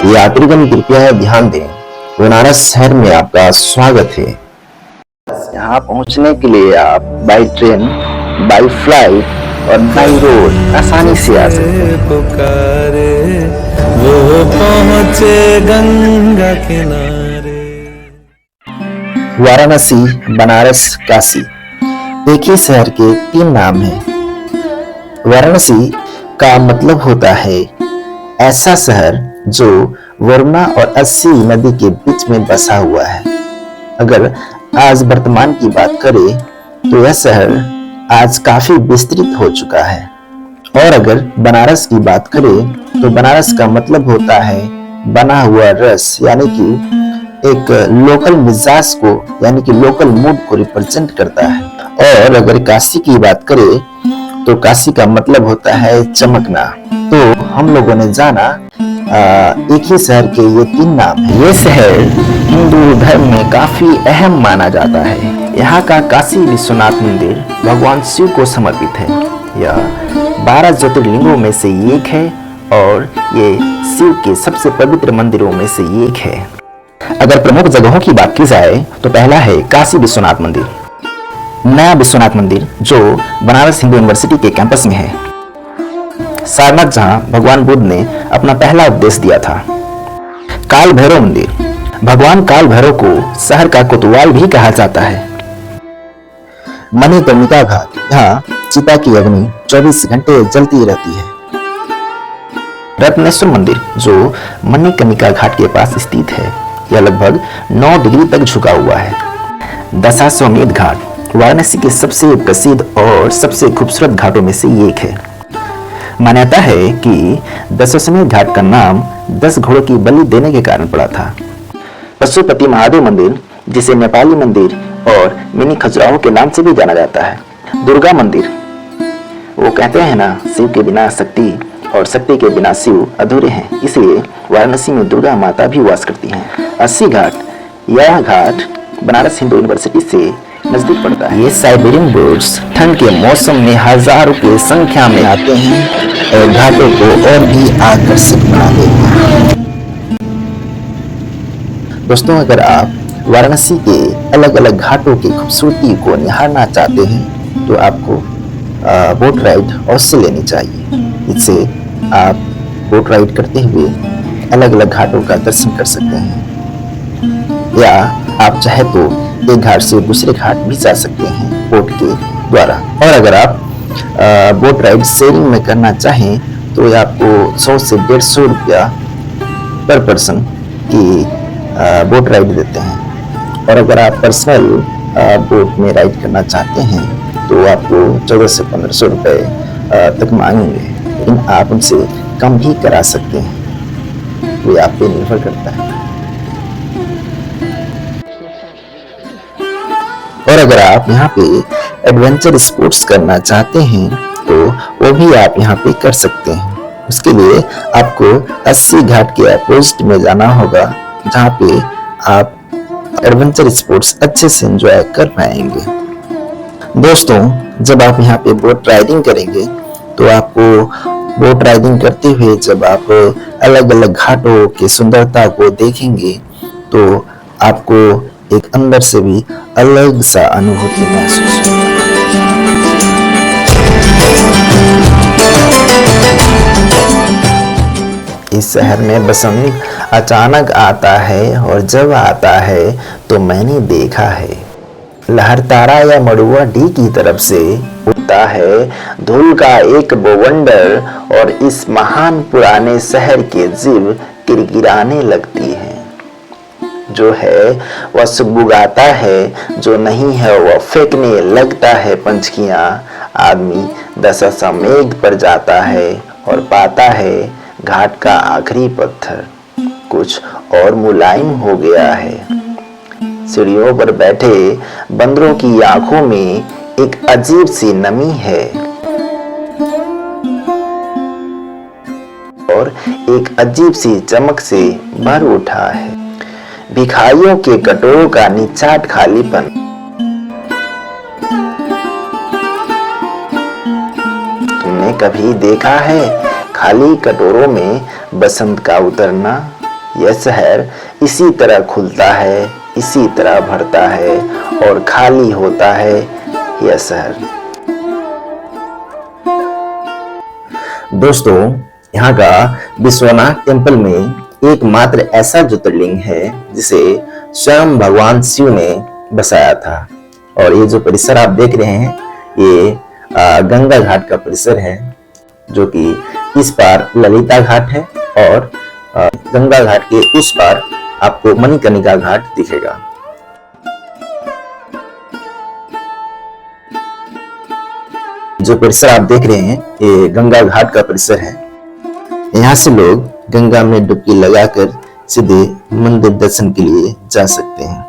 यात्रीगण कृपया ध्यान दें, बनारस शहर में आपका स्वागत है। यहाँ पहुँचने के लिए आप बाई ट्रेन, बाई फ्लाइट और बाई रोड आसानी से आ सकते हैं। पुकारे वो पहुंचे गंगा किनारे। वाराणसी, बनारस, काशी एक ही शहर के 3 नाम हैं। वाराणसी का मतलब होता है ऐसा शहर जो वरुणा और अस्सी नदी के बीच में बसा हुआ है। अगर आज वर्तमान की बात करें तो यह शहर आज काफी विस्तृत हो चुका है। और अगर बनारस की बात करें तो बनारस का मतलब होता है बना हुआ रस, यानी कि एक लोकल मिजाज को, यानी कि लोकल मूड को रिप्रेजेंट करता है। और अगर काशी की बात करें तो काशी का मतलब होता है चमकना। तो हम लोगों ने जाना एक ही शहर के ये 3 नाम हैं। ये शहर हिंदू धर्म में काफी अहम माना जाता है। यहाँ का काशी विश्वनाथ मंदिर भगवान शिव को समर्पित है। यह 12 ज्योतिर्लिंगों में से एक है और ये शिव के सबसे पवित्र मंदिरों में से एक है। अगर प्रमुख जगहों की बात की जाए तो पहला है काशी विश्वनाथ मंदिर, नया विश्वनाथ मंदिर जो बनारस हिंदू यूनिवर्सिटी के कैंपस में है। सारनाथ, जहां भगवान बुद्ध ने अपना पहला उपदेश दिया था। काल भैरव मंदिर, भगवान काल भैरव को शहर का कोतवाल भी कहा जाता है। मणिकर्णिका घाट, यहाँ चिता की अग्नि 24 घंटे जलती रहती है। रत्नेश्वर मंदिर जो मणिकर्णिका घाट के पास स्थित है, यह लगभग 9 डिग्री तक झुका हुआ है। दशाश्वमेध घाट वाराणसी के सबसे प्रसिद्ध और सबसे खूबसूरत घाटों में से एक है। मान्यता है कि दशाश्वमेध घाट का नाम 10 घोड़ों की बलि देने के कारण पड़ा था। पशुपति महादेव मंदिर, जिसे नेपाली मंदिर और मिनी खजुराहो के नाम से भी जाना जाता है। दुर्गा मंदिर, वो कहते हैं ना, शिव के बिना शक्ति और शक्ति के बिना शिव अधूरे हैं, इसलिए वाराणसी में दुर्गा माता भी वास करती हैं। अस्सी घाट, यह घाट बनारस हिंदू यूनिवर्सिटी से नजदीक पड़ता है। ये साइबेरियन बर्ड्स ठंड के मौसम में हजारों की संख्या में आते हैं और घाटों को और भी आकर्षक बना देते हैं। दोस्तों, अगर आप वाराणसी के अलग अलग घाटों की खूबसूरती को निहारना चाहते हैं तो आपको बोट राइड अवश्य लेनी चाहिए। इससे आप बोट राइड करते हुए अलग अलग घाटों का दर्शन कर सकते हैं, या आप चाहे तो एक घाट से दूसरे घाट भी जा सकते हैं बोट के द्वारा। और अगर आप बोट राइड शेयरिंग में करना चाहें तो आपको 100 से 150 रुपया पर पर्सन की बोट राइड देते हैं। और अगर आप पर्सनल बोट में राइड करना चाहते हैं तो आपको 1400 से 1500 रुपये तक मांगेंगे, लेकिन आप उनसे कम भी करा सकते हैं, वो आप पे निर्भर करता है। और अगर आप यहाँ पे एडवेंचर स्पोर्ट्स करना चाहते हैं तो वो भी आप यहाँ पे कर सकते हैं। उसके लिए आपको 80 घाट के अपोजिट में जाना होगा, जहाँ पे आप एडवेंचर स्पोर्ट्स अच्छे से एंजॉय कर पाएंगे। दोस्तों, जब आप यहाँ पे बोट राइडिंग करेंगे तो आपको बोट राइडिंग करते हुए जब आप अलग अलग घाटों की सुंदरता को देखेंगे तो आपको एक अंदर से भी अलग सा अनुभूति महसूस होगा। इस शहर में बसंत अचानक आता है और जब आता है तो मैंने देखा है, लहरतारा या मड़ुआ डी की तरफ से उठता है धूल का एक बवंडर और इस महान पुराने शहर के जीव किरकिराने लगती है। जो है वह सुगबुगाता है, जो नहीं है वह फेंकने लगता है पंचकियां। आदमी दशाश्वमेध पर जाता है और पाता है घाट का आखिरी पत्थर कुछ और मुलायम हो गया है। सीढ़ियों पर बैठे बंदरों की आंखों में एक अजीब सी नमी है और एक अजीब सी चमक से भर उठा है। भिखारियों के कटोरों का निचाट खालीपन। तुमने कभी देखा है खाली कटोरों में बसंत का उतरना? यह शहर इसी तरह खुलता है, इसी तरह भरता है और खाली होता है यह शहर। दोस्तों, यहाँ का विश्वनाथ टेम्पल में एकमात्र ऐसा ज्योतिर्लिंग है जिसे स्वयं भगवान शिव ने बसाया था। और ये जो परिसर आप देख रहे हैं, ये गंगा घाट का परिसर है, जो कि इस पार ललिता घाट है और गंगा घाट के उस पार आपको मणिकर्णिका घाट दिखेगा। जो परिसर आप देख रहे हैं, ये गंगा घाट का परिसर है। यहाँ से लोग गंगा में डुबकी लगाकर सीधे मंदिर दर्शन के लिए जा सकते हैं।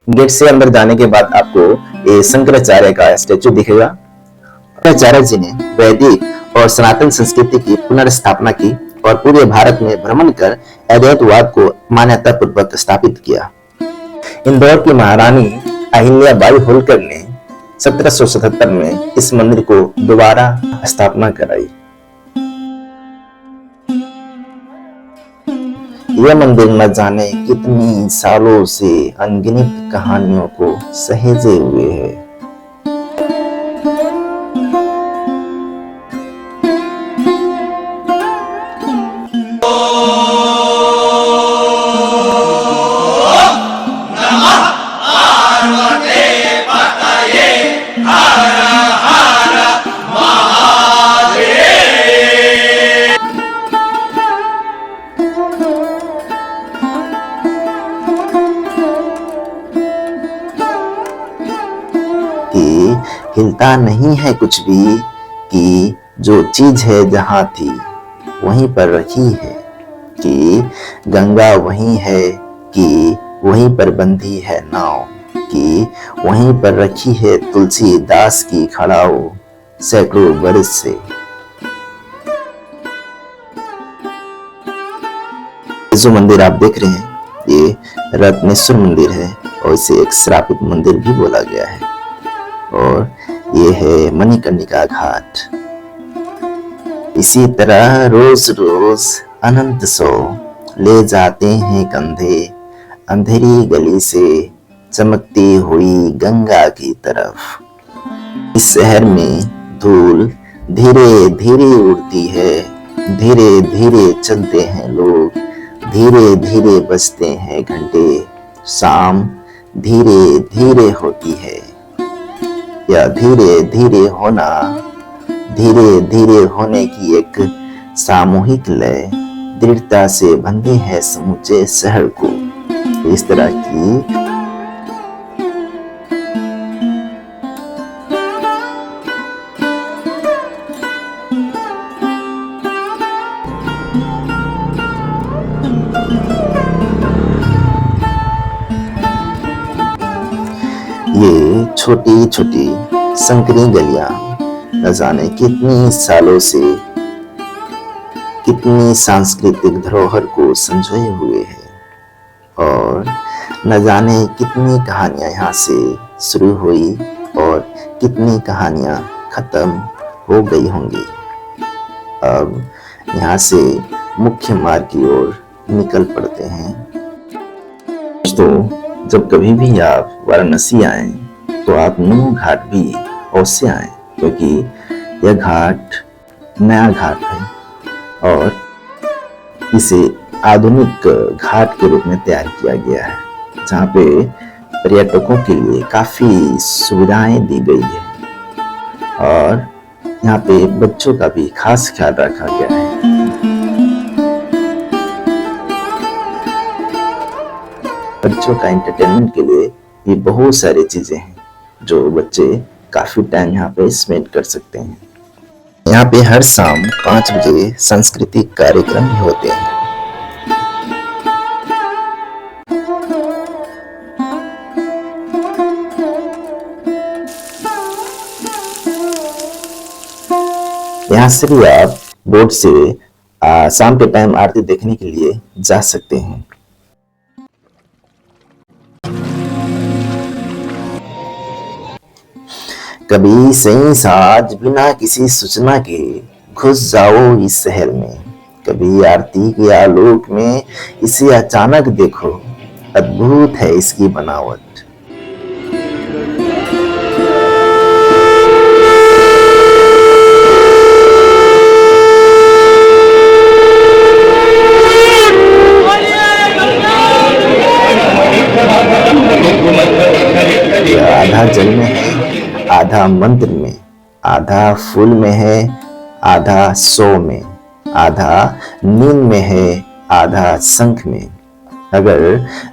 गेट से अंदर जाने के बाद आपको ये शंकराचार्य का स्टेचू दिखेगा। शंकराचार्य जी ने वैदिक और सनातन संस्कृति की पुनर्स्थापना की और पूरे भारत में भ्रमण कर अद्वैतवाद को मान्यता पूर्वक स्थापित किया। इंदौर की महारानी अहिल्याबाई होलकर ने 1777 में इस मंदिर को दोबारा स्थापना कराई। यह मंदिर न जाने कितनी सालों से अनगिनत कहानियों को सहेजे हुए है। हिलता नहीं है कुछ भी कि जो चीज है जहां थी वहीं पर रखी है, कि गंगा वहीं है कि वहीं पर बंधी है नाव, कि वहीं पर रखी है तुलसीदास की खड़ाओ सैकड़ों बरस से। जो मंदिर आप देख रहे हैं, ये रत्नेश्वर मंदिर है और इसे एक श्रापित मंदिर भी बोला गया है। और ये है मणिकर्णिका घाट। इसी तरह रोज रोज अनंत सौ ले जाते हैं कंधे अंधेरी गली से चमकती हुई गंगा की तरफ। इस शहर में धूल धीरे धीरे उड़ती है, धीरे धीरे चलते हैं लोग, धीरे धीरे बजते हैं घंटे, शाम धीरे धीरे होती है। या धीरे धीरे होना, धीरे धीरे होने की एक सामूहिक लय दृढ़ता से बंधे हैं समूचे शहर को। इस तरह की ये छोटी छोटी संकरी गलियां न जाने कितनी सालों से कितनी सांस्कृतिक धरोहर को संजोए हुए है और न जाने कितनी कहानियां यहाँ से शुरू हुई और कितनी कहानियां खत्म हो गई होंगी। अब यहाँ से मुख्य मार्ग की ओर निकल पड़ते हैं। दोस्तों, जब कभी भी आप वाराणसी आए तो आप नमो घाट भी अवश्य आए, क्योंकि यह घाट नया घाट है और इसे आधुनिक घाट के रूप में तैयार किया गया है, जहाँ पे पर्यटकों के लिए काफी सुविधाएं दी गई है और यहाँ पे बच्चों का भी खास ख्याल रखा गया है। बच्चों का एंटरटेनमेंट के लिए ये बहुत सारी चीजें हैं जो बच्चे काफी टाइम यहाँ पे स्पेंड कर सकते हैं। यहाँ पे हर शाम 5 बजे सांस्कृतिक कार्यक्रम भी होते हैं। यहाँ से भी आप बोट से शाम के टाइम आरती देखने के लिए जा सकते हैं। कभी सही साज बिना किसी सूचना के घुस जाओ इस शहर में, कभी आरती के आलोक में इसे अचानक देखो, अद्भुत है इसकी बनावट। यह आधा जल में है, आधा मंत्र में, आधा फूल में है, आधा सौ में, आधा नींद में है, आधा शंख में। अगर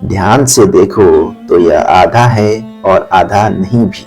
ध्यान से देखो तो यह आधा है और आधा नहीं भी।